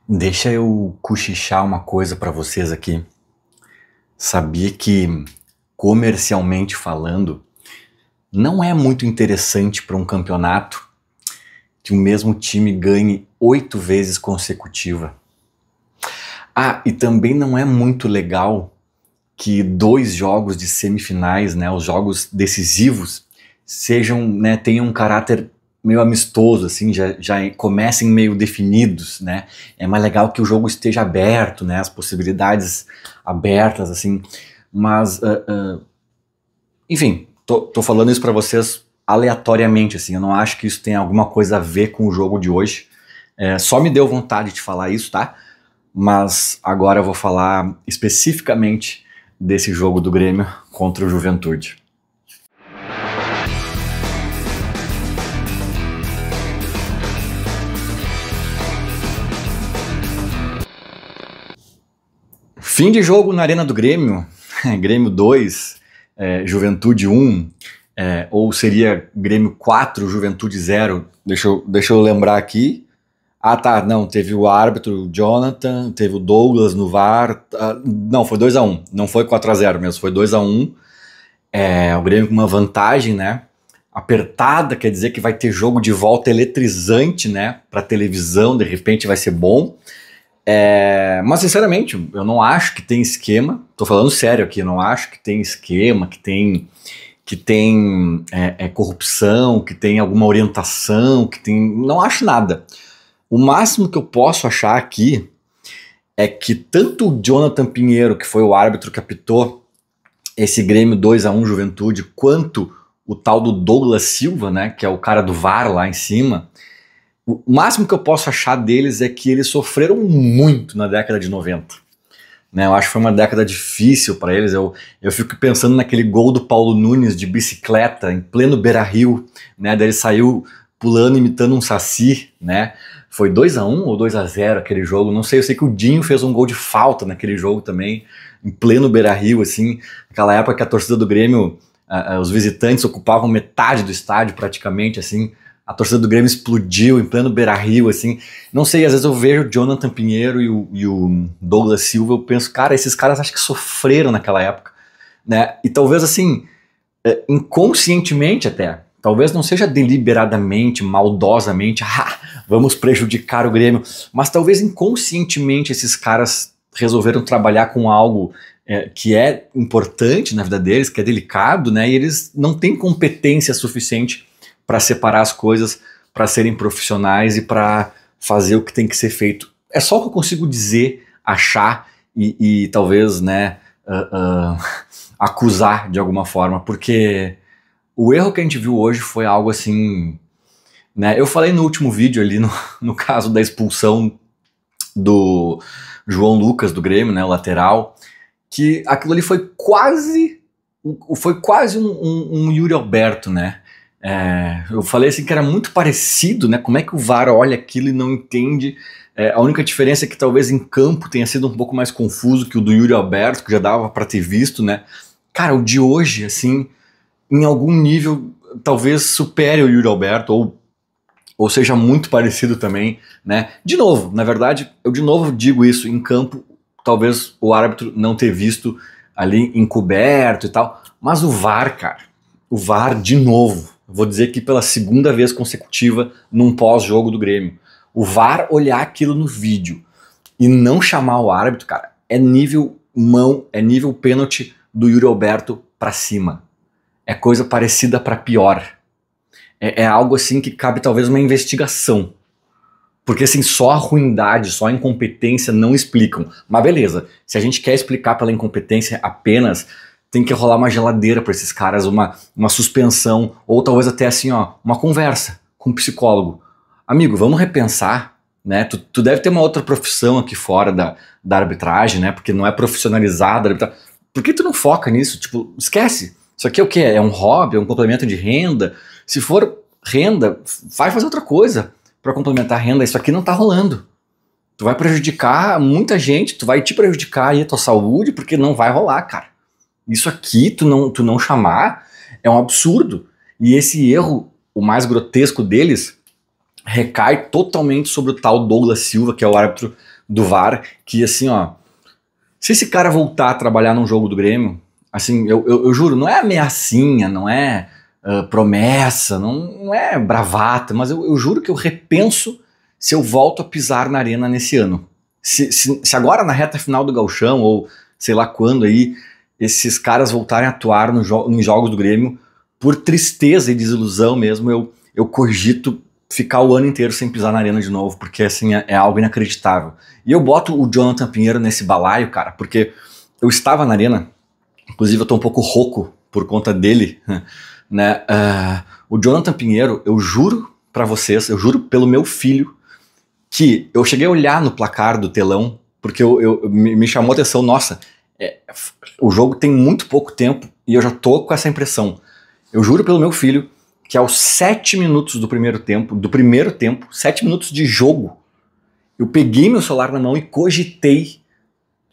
Deixa eu cochichar uma coisa pra vocês aqui. Sabia que, comercialmente falando, não é muito interessante para um campeonato que o mesmo time ganhe 8 vezes consecutiva. Ah, e também não é muito legal que dois jogos de semifinais, né, os jogos decisivos, sejam, né, tenham um caráter meio amistoso, assim, já comecem meio definidos, né? É mais legal que o jogo esteja aberto, né? As possibilidades abertas, assim. Mas, enfim, tô falando isso pra vocês aleatoriamente, assim. Eu não acho que isso tenha alguma coisa a ver com o jogo de hoje. Só me deu vontade de falar isso, tá? Mas agora eu vou falar especificamente desse jogo do Grêmio contra o Juventude. Fim de jogo na Arena do Grêmio, Grêmio 2, Juventude 1, ou seria Grêmio 4, Juventude 0. Deixa eu lembrar aqui. Ah, tá, não, teve o árbitro o Jonathan, teve o Douglas no VAR. Não, foi 2-1, não foi 4-0 mesmo, foi 2-1. O Grêmio com uma vantagem, né? Apertada, quer dizer que vai ter jogo de volta eletrizante, né? Pra televisão, de repente vai ser bom. Mas sinceramente, eu não acho que tem esquema, tô falando sério aqui, eu não acho que tem esquema, que tem corrupção, que tem alguma orientação, não acho nada. O máximo que eu posso achar aqui é que tanto o Jonathan Pinheiro, que foi o árbitro que apitou esse Grêmio 2-1 Juventude, quanto o tal do Douglas Silva, né, que é o cara do VAR lá em cima, o máximo que eu posso achar deles é que eles sofreram muito na década de 90. Né, eu acho que foi uma década difícil para eles. Eu fico pensando naquele gol do Paulo Nunes de bicicleta em pleno Beira-Rio, né, daí ele saiu pulando, imitando um saci, né? Foi 2-1 ou 2-0 aquele jogo, não sei, eu sei que o Dinho fez um gol de falta naquele jogo também, em pleno Beira-Rio, assim, aquela época que a torcida do Grêmio, os visitantes ocupavam metade do estádio praticamente, assim, a torcida do Grêmio explodiu em pleno Beira-Rio, assim, não sei, às vezes eu vejo o Jonathan Pinheiro e o Douglas Silva, eu penso, cara, esses caras acho que sofreram naquela época, né, e talvez assim, inconscientemente até, talvez não seja deliberadamente, maldosamente, vamos prejudicar o Grêmio, mas talvez inconscientemente esses caras resolveram trabalhar com algo que é importante na vida deles, que é delicado, né? E eles não têm competência suficiente para separar as coisas, para serem profissionais e para fazer o que tem que ser feito. É só o que eu consigo dizer, achar e talvez, né, acusar de alguma forma, porque o erro que a gente viu hoje foi algo assim, né? Eu falei no último vídeo ali, no caso da expulsão do João Lucas do Grêmio, né, o lateral, que aquilo ali foi quase um Yuri Alberto, né? Eu falei assim que era muito parecido, né? Como é que o VAR olha aquilo e não entende? A única diferença é que talvez em campo tenha sido um pouco mais confuso que o do Yuri Alberto, que já dava para ter visto, né? Cara, o de hoje, assim, em algum nível, talvez supere o Yuri Alberto, ou seja muito parecido também, né? De novo, na verdade, eu de novo digo isso, em campo, talvez o árbitro não ter visto ali encoberto e tal, mas o VAR, cara, o VAR de novo, vou dizer que pela segunda vez consecutiva num pós-jogo do Grêmio, o VAR olhar aquilo no vídeo e não chamar o árbitro, cara, é nível mão, é nível pênalti do Yuri Alberto pra cima. É coisa parecida para pior. É algo assim que cabe talvez uma investigação. Porque assim, só a ruindade, só a incompetência não explicam. Mas beleza, se a gente quer explicar pela incompetência apenas, tem que rolar uma geladeira para esses caras, uma suspensão, ou talvez até assim, ó, uma conversa com um psicólogo. Amigo, vamos repensar, né? Tu deve ter uma outra profissão aqui fora da arbitragem, né? Porque não é profissionalizada a arbitragem. Por que tu não foca nisso? Tipo, esquece. Isso aqui é o quê? É um hobby? É um complemento de renda? Se for renda, vai fazer outra coisa para complementar a renda. Isso aqui não tá rolando. Tu vai prejudicar muita gente, tu vai te prejudicar aí a tua saúde, porque não vai rolar, cara. Isso aqui, tu não chamar, é um absurdo. E esse erro, o mais grotesco deles, recai totalmente sobre o tal Douglas Silva, que é o árbitro do VAR, que assim, ó, se esse cara voltar a trabalhar num jogo do Grêmio, assim, eu juro, não é ameaçinha, não é promessa, não é bravata, mas eu juro que eu repenso se eu volto a pisar na arena nesse ano. Se agora na reta final do Gauchão, ou sei lá quando aí, esses caras voltarem a atuar nos jogos do Grêmio, por tristeza e desilusão mesmo, eu cogito ficar o ano inteiro sem pisar na arena de novo, porque assim, é algo inacreditável. E eu boto o Jonathan Pinheiro nesse balaio, cara, porque eu estava na arena, inclusive eu tô um pouco rouco por conta dele, né? O Jonathan Pinheiro, eu juro pra vocês, eu juro pelo meu filho, que eu cheguei a olhar no placar do telão, porque me chamou a atenção, nossa, o jogo tem muito pouco tempo e eu já tô com essa impressão. Eu juro pelo meu filho que aos 7 minutos do primeiro tempo, 7 minutos de jogo, eu peguei meu celular na mão e cogitei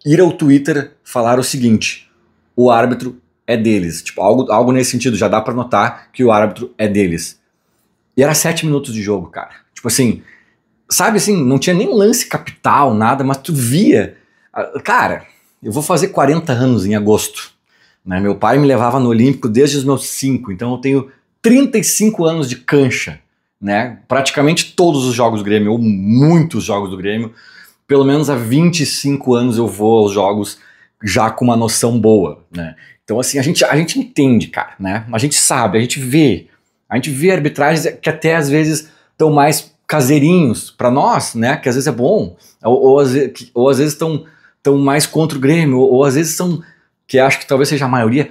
ir ao Twitter falar o seguinte: o árbitro é deles. Tipo, algo nesse sentido, já dá pra notar que o árbitro é deles. E era 7 minutos de jogo, cara. Tipo assim, sabe assim, não tinha nem lance capital, nada, mas tu via. Cara, eu vou fazer 40 anos em agosto, né? Meu pai me levava no Olímpico desde os meus 5, então eu tenho 35 anos de cancha, né? Praticamente todos os jogos do Grêmio, ou muitos jogos do Grêmio, pelo menos há 25 anos eu vou aos jogos já com uma noção boa, né? Então assim, a gente entende, cara, né? A gente sabe, a gente vê arbitragens que até às vezes estão mais caseirinhos para nós, né? Que às vezes é bom, ou às vezes estão mais contra o Grêmio, ou às vezes são, que acho que talvez seja a maioria,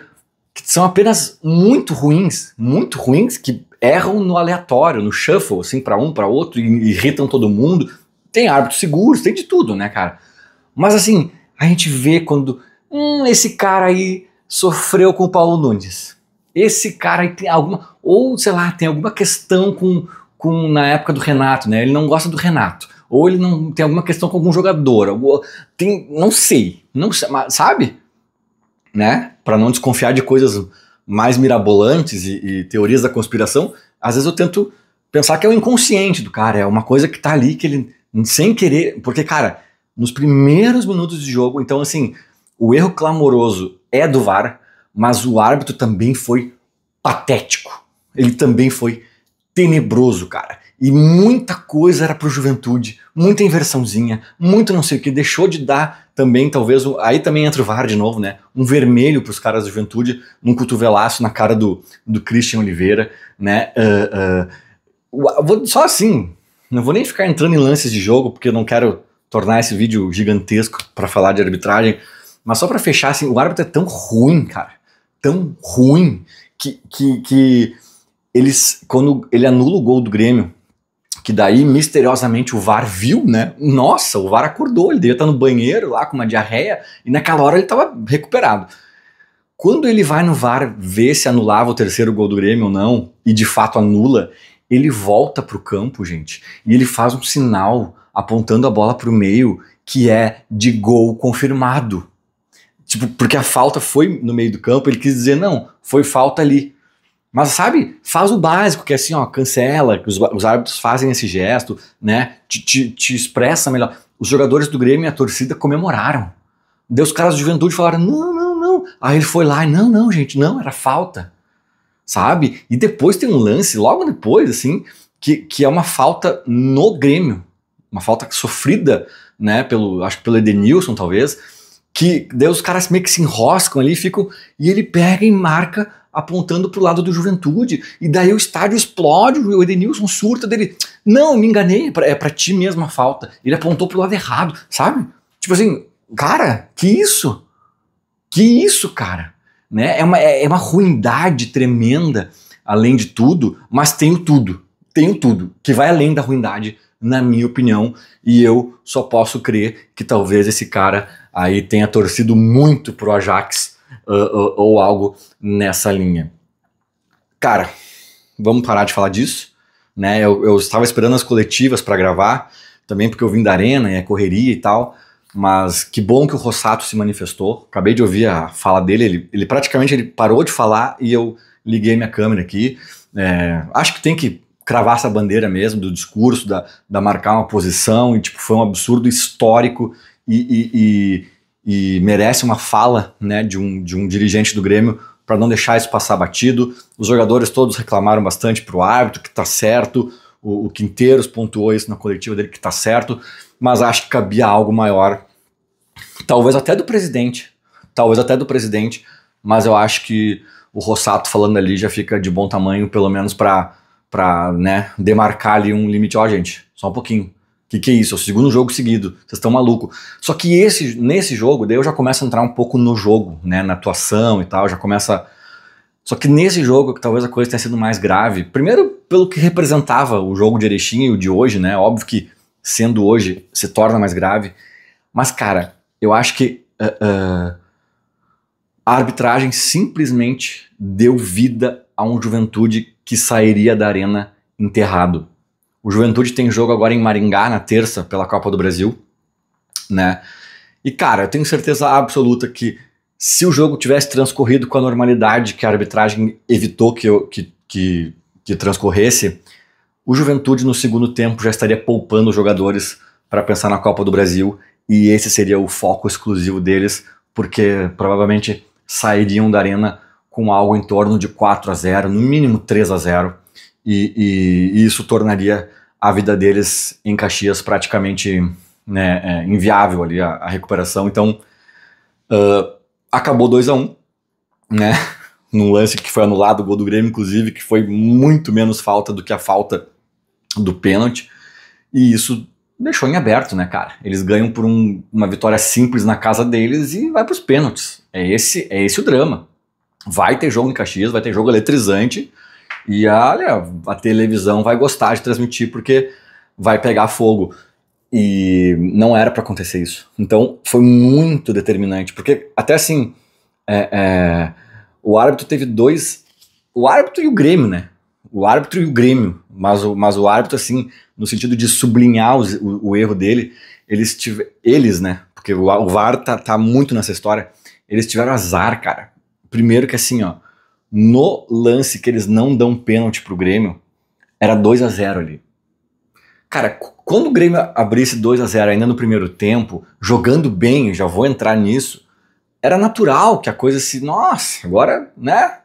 que são apenas muito ruins, que erram no aleatório, no shuffle, assim, para um, para outro, e irritam todo mundo. Tem árbitros seguros, tem de tudo, né, cara? Mas assim, a gente vê quando esse cara aí sofreu com o Paulo Nunes. Esse cara aí tem alguma, ou sei lá, tem alguma questão com na época do Renato, né? Ele não gosta do Renato. Ou ele não tem alguma questão com algum jogador. Não sei, sabe? Né? Para não desconfiar de coisas mais mirabolantes e teorias da conspiração, às vezes eu tento pensar que é o inconsciente do cara, é uma coisa que tá ali que ele, sem querer, porque, cara, nos primeiros minutos de jogo, então assim, o erro clamoroso é do VAR, mas o árbitro também foi patético. Ele também foi tenebroso, cara. E muita coisa era pro Juventude, muita inversãozinha, muito não sei o que, deixou de dar também, talvez, aí também entra o VAR de novo, né? Um vermelho pros caras da Juventude, um cotovelaço na cara do Christian Oliveira, né? Só assim, não vou nem ficar entrando em lances de jogo, porque eu não quero tornar esse vídeo gigantesco para falar de arbitragem, mas só para fechar, assim, o árbitro é tão ruim, cara, tão ruim, que quando ele anula o gol do Grêmio, que daí misteriosamente o VAR viu, né? Nossa, o VAR acordou, ele devia estar no banheiro lá com uma diarreia, e naquela hora ele estava recuperado. Quando ele vai no VAR ver se anulava o terceiro gol do Grêmio ou não, e de fato anula, ele volta pro campo, gente, e ele faz um sinal apontando a bola pro meio, que é de gol confirmado. Tipo, porque a falta foi no meio do campo, ele quis dizer, não, foi falta ali. Mas sabe, faz o básico, que é assim, ó, cancela, que os árbitros fazem esse gesto, né, te expressa melhor. Os jogadores do Grêmio e a torcida comemoraram. Daí os caras do Juventude falaram, não. Aí ele foi lá e, não, gente, não, era falta. Sabe? E depois tem um lance, logo depois, assim, que é uma falta no Grêmio. Uma falta sofrida, né, acho que pelo Edenilson, talvez, que daí os caras meio que se enroscam ali, e ele pega e marca apontando pro lado do Juventude, e daí o estádio explode, o Edenilson surta dele, não, me enganei, é pra ti mesmo a falta, ele apontou pro lado errado, sabe? Tipo assim, cara, que isso, cara, né? É uma ruindade tremenda, além de tudo, mas tenho tudo, que vai além da ruindade, na minha opinião, e eu só posso crer que talvez esse cara aí tenha torcido muito pro Ajax, ou algo nessa linha. Cara, vamos parar de falar disso, né? Eu estava esperando as coletivas para gravar, também porque eu vim da arena e é correria e tal, mas que bom que o Rossato se manifestou. Acabei de ouvir a fala dele, ele praticamente parou de falar e eu liguei minha câmera aqui. Acho que tem que cravar essa bandeira mesmo, do discurso, da marcar uma posição, e tipo, foi um absurdo histórico e merece uma fala, né, de um dirigente do Grêmio para não deixar isso passar batido. Os jogadores todos reclamaram bastante pro árbitro, que tá certo, o Quinteiros pontuou isso na coletiva dele, que tá certo, mas acho que cabia algo maior, talvez até do presidente, mas eu acho que o Rossato falando ali já fica de bom tamanho, pelo menos para né, demarcar ali um limite. Ó, gente, só um pouquinho. Que é isso? É o segundo jogo seguido. Vocês estão malucos. Só que nesse jogo, daí eu já começo a entrar um pouco no jogo, né, na atuação e tal, já começa... Só que nesse jogo, que talvez a coisa tenha sido mais grave, primeiro pelo que representava o jogo de Erechim e o de hoje, né, óbvio que sendo hoje se torna mais grave, mas cara, eu acho que a arbitragem simplesmente deu vida a um Juventude que sairia da arena enterrado. O Juventude tem jogo agora em Maringá, na terça, pela Copa do Brasil, né? E, cara, eu tenho certeza absoluta que se o jogo tivesse transcorrido com a normalidade que a arbitragem evitou que transcorresse, o Juventude no segundo tempo já estaria poupando os jogadores para pensar na Copa do Brasil, e esse seria o foco exclusivo deles, porque provavelmente sairiam da arena com algo em torno de 4-0, no mínimo 3-0, e isso tornaria a vida deles em Caxias praticamente, né, inviável ali, a recuperação. Então, acabou 2-1, né, num lance que foi anulado, o gol do Grêmio, inclusive, que foi muito menos falta do que a falta do pênalti, e isso deixou em aberto, né, cara? Eles ganham por uma vitória simples na casa deles e vai pros pênaltis. É esse o drama. Vai ter jogo em Caxias, vai ter jogo eletrizante, e olha, a televisão vai gostar de transmitir porque vai pegar fogo. E não era pra acontecer isso. Então foi muito determinante, porque até assim, o árbitro teve o árbitro e o Grêmio, né? O árbitro e o Grêmio, mas o árbitro, assim, no sentido de sublinhar o erro dele, eles, né? Porque o VAR tá muito nessa história, eles tiveram azar, cara. Primeiro que assim, ó, no lance que eles não dão pênalti pro Grêmio, era 2-0 ali. Cara, quando o Grêmio abrisse 2-0 ainda no primeiro tempo, jogando bem, já vou entrar nisso, era natural que a coisa nossa, agora, né?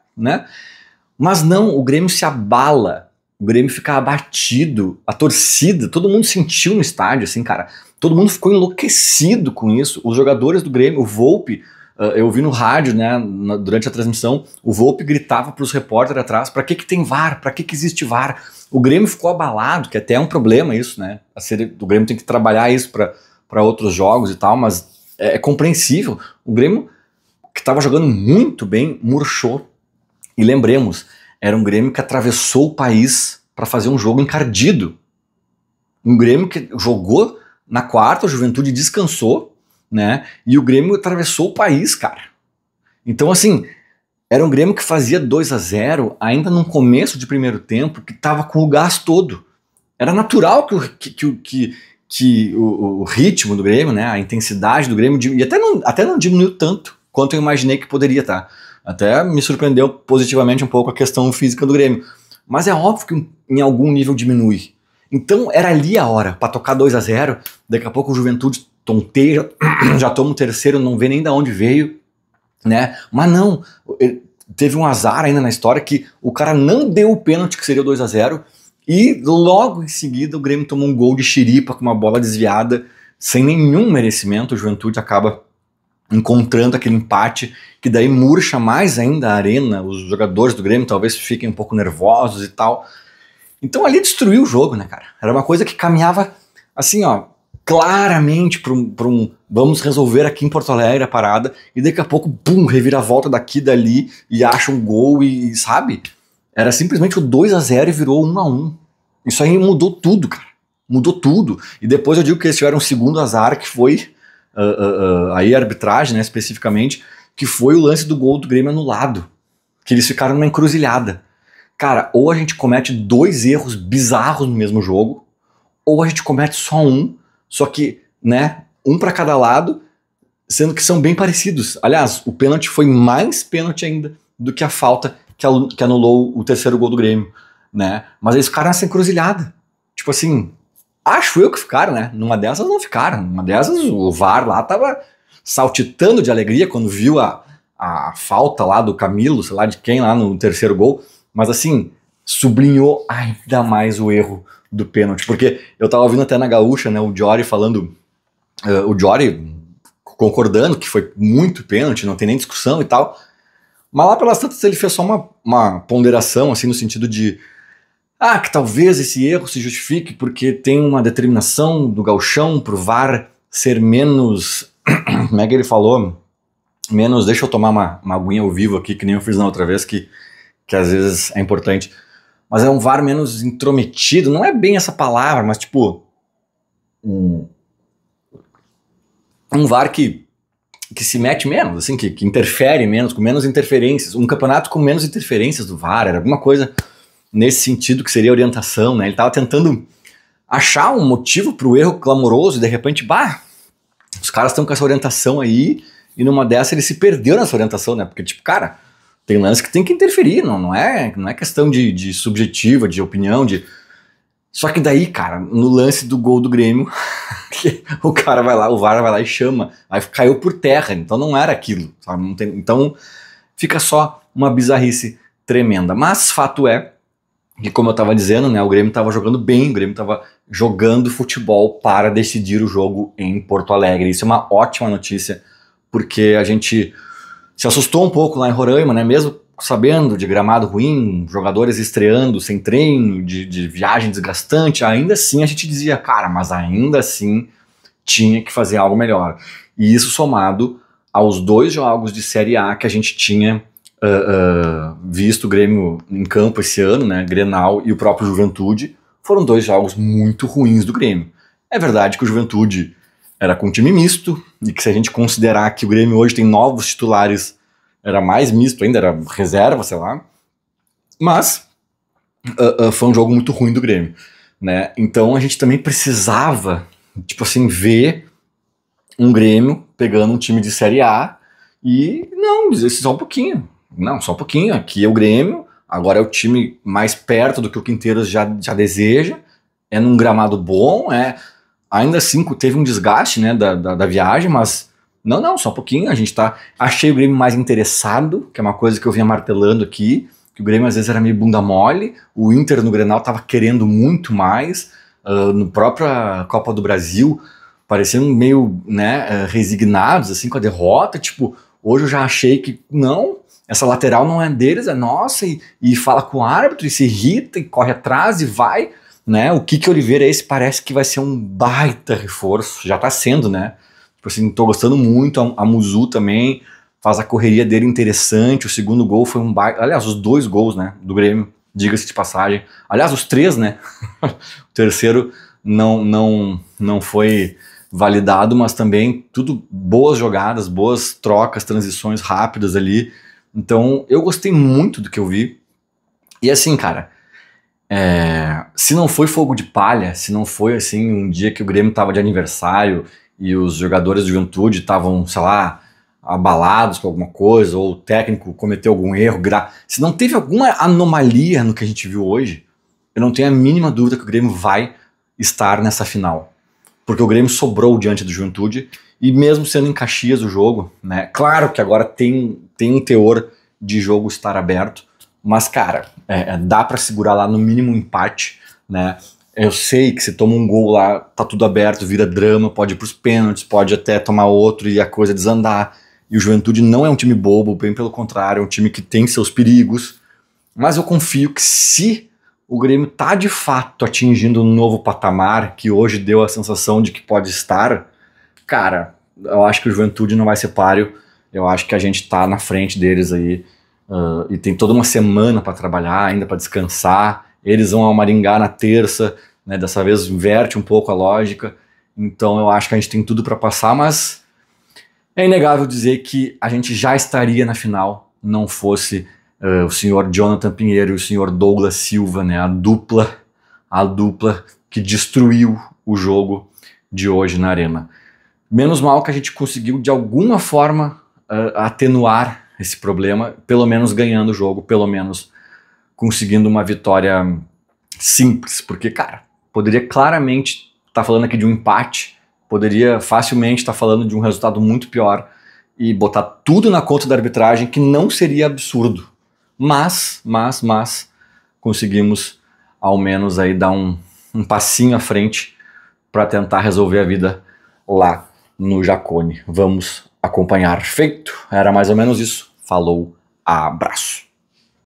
Mas não, o Grêmio se abala, o Grêmio fica abatido, a torcida, todo mundo sentiu no estádio, assim, cara, todo mundo ficou enlouquecido com isso, os jogadores do Grêmio, o Volpi, eu ouvi no rádio, né, durante a transmissão, o Volpi gritava para os repórteres atrás, pra que tem VAR, pra que existe VAR? O Grêmio ficou abalado, que até é um problema isso, né, o Grêmio tem que trabalhar isso para outros jogos e tal, mas é compreensível. O Grêmio, que estava jogando muito bem, murchou. E lembremos, era um Grêmio que atravessou o país para fazer um jogo encardido. Um Grêmio que jogou na quarta, a Juventude descansou, né? E o Grêmio atravessou o país, cara. Então, assim, era um Grêmio que fazia 2-0 ainda no começo de primeiro tempo, que tava com o gás todo. Era natural que o ritmo do Grêmio, né? A intensidade do Grêmio, e até não diminuiu tanto quanto eu imaginei que poderia, tá? Até me surpreendeu positivamente um pouco a questão física do Grêmio. Mas é óbvio que em algum nível diminui. Então era ali a hora para tocar 2-0. Daqui a pouco o Juventude tonteia, já toma o terceiro, não vê nem de onde veio, né? Mas não, teve um azar ainda na história que o cara não deu o pênalti, que seria o 2-0, e logo em seguida o Grêmio tomou um gol de chiripa com uma bola desviada, sem nenhum merecimento. O Juventude acaba encontrando aquele empate, que daí murcha mais ainda a arena, os jogadores do Grêmio talvez fiquem um pouco nervosos e tal. Então ali destruiu o jogo, né, cara? Era uma coisa que caminhava assim, ó, claramente para um vamos resolver aqui em Porto Alegre a parada, e daqui a pouco, pum, reviravolta daqui e dali, e acha um gol e sabe? Era simplesmente o 2-0 e virou 1-1. Isso aí mudou tudo, cara. Mudou tudo. E depois eu digo que eles tiveram um segundo azar, que foi aí a arbitragem, né, especificamente, que foi o lance do gol do Grêmio anulado, que eles ficaram numa encruzilhada. Cara, ou a gente comete 2 erros bizarros no mesmo jogo, ou a gente comete só um, só que, né, um para cada lado, sendo que são bem parecidos. Aliás, o pênalti foi mais pênalti ainda do que a falta que anulou o terceiro gol do Grêmio. né? Mas eles ficaram nessa encruzilhada. Tipo assim, acho eu que ficaram, né? Numa dessas não ficaram. Numa dessas o VAR lá tava saltitando de alegria quando viu a falta lá do Camilo, sei lá de quem lá no terceiro gol. Mas assim, sublinhou ainda mais o erro do pênalti. Porque eu tava ouvindo até na Gaúcha, né? O Jory falando... o Jory concordando que foi muito pênalti, não tem nem discussão e tal. Mas lá pelas tantas ele fez só uma ponderação, assim, no sentido de que talvez esse erro se justifique porque tem uma determinação do gauchão pro VAR ser menos... Como é que ele falou? Menos... Deixa eu tomar uma aguinha ao vivo aqui, que nem eu fiz na outra vez, que às vezes é importante. Mas é um VAR menos intrometido, não é bem essa palavra, mas tipo... Um VAR que se mete menos, assim, que interfere menos, com menos interferências. Um campeonato com menos interferências do VAR, era alguma coisa nesse sentido que seria orientação, né? Ele tava tentando achar um motivo pro erro clamoroso e de repente, os caras estão com essa orientação aí e numa dessa ele se perdeu nessa orientação, né? Porque, tipo, cara, tem lance que tem que interferir, não é questão de subjetiva, de opinião, de... Só que daí, cara, no lance do gol do Grêmio, o cara vai lá, o VAR vai lá e chama, aí caiu por terra, então não era aquilo, sabe? Não tem, então fica só uma bizarrice tremenda. Mas fato é que, como eu tava dizendo, né, o Grêmio tava jogando bem, o Grêmio tava jogando futebol para decidir o jogo em Porto Alegre. Isso é uma ótima notícia, porque a gente se assustou um pouco lá em Roraima, né, mesmo sabendo de gramado ruim, jogadores estreando sem treino, de viagem desgastante, ainda assim a gente dizia, cara, mas ainda assim tinha que fazer algo melhor. E isso somado aos 2 jogos de Série A que a gente tinha visto o Grêmio em campo esse ano, né, Grenal e o próprio Juventude, foram 2 jogos muito ruins do Grêmio. É verdade que o Juventude era com um time misto, e que se a gente considerar que o Grêmio hoje tem novos titulares, era mais misto ainda, era reserva, sei lá. Mas foi um jogo muito ruim do Grêmio, né? Então a gente também precisava, tipo assim, ver um Grêmio pegando um time de Série A e não, dizer só um pouquinho. Não, só um pouquinho. Aqui é o Grêmio, agora é o time mais perto do que o Quinteiros já deseja, é num gramado bom, ainda assim teve um desgaste, né, da viagem, mas não, só um pouquinho, a gente tá... Achei o Grêmio mais interessado, que é uma coisa que eu vinha martelando aqui, que o Grêmio às vezes era meio bunda mole, o Inter no Grenal tava querendo muito mais, no própria Copa do Brasil, parecendo meio, né, resignados, assim, com a derrota, tipo, hoje eu já achei que, não, essa lateral não é deles, é nossa, e fala com o árbitro, e se irrita, e corre atrás, e vai, né, o Kiki Oliveira esse parece que vai ser um baita reforço, já tá sendo, né, tipo assim, tô gostando muito, a Muzu também faz a correria dele interessante, o segundo gol foi um baita, aliás, os 2 gols, né, do Grêmio, diga-se de passagem, aliás, os 3, né, o terceiro não foi validado, mas também tudo boas jogadas, boas trocas, transições rápidas ali, então eu gostei muito do que eu vi, e assim, cara, se não foi fogo de palha, se não foi assim um dia que o Grêmio tava de aniversário e os jogadores de Juventude estavam, sei lá, abalados com alguma coisa, ou o técnico cometeu algum erro, se não teve alguma anomalia no que a gente viu hoje, eu não tenho a mínima dúvida que o Grêmio vai estar nessa final. Porque o Grêmio sobrou diante do Juventude, e mesmo sendo em Caxias o jogo, né, claro que agora tem um teor de jogo estar aberto, mas cara, dá pra segurar lá no mínimo um empate, né. Eu sei que se toma um gol lá, tá tudo aberto, vira drama, pode ir pros pênaltis, pode até tomar outro e a coisa desandar. E o Juventude não é um time bobo, bem pelo contrário, é um time que tem seus perigos. Mas eu confio que se o Grêmio tá de fato atingindo um novo patamar, que hoje deu a sensação de que pode estar, cara, eu acho que o Juventude não vai ser páreo, eu acho que a gente tá na frente deles aí, e tem toda uma semana para trabalhar, ainda para descansar. Eles vão ao Maringá na terça, né, dessa vez inverte um pouco a lógica, então eu acho que a gente tem tudo para passar, mas é inegável dizer que a gente já estaria na final, não fosse o senhor Jonathan Pinheiro e o senhor Douglas Silva, né, a dupla que destruiu o jogo de hoje na Arena. Menos mal que a gente conseguiu de alguma forma atenuar esse problema, pelo menos ganhando o jogo, pelo menos conseguindo uma vitória simples, porque, cara, poderia claramente estar falando aqui de um empate, poderia facilmente estar falando de um resultado muito pior e botar tudo na conta da arbitragem, que não seria absurdo. Mas conseguimos ao menos aí dar um passinho à frente para tentar resolver a vida lá no Jacone. Vamos acompanhar. Feito. Era mais ou menos isso. Falou, abraço.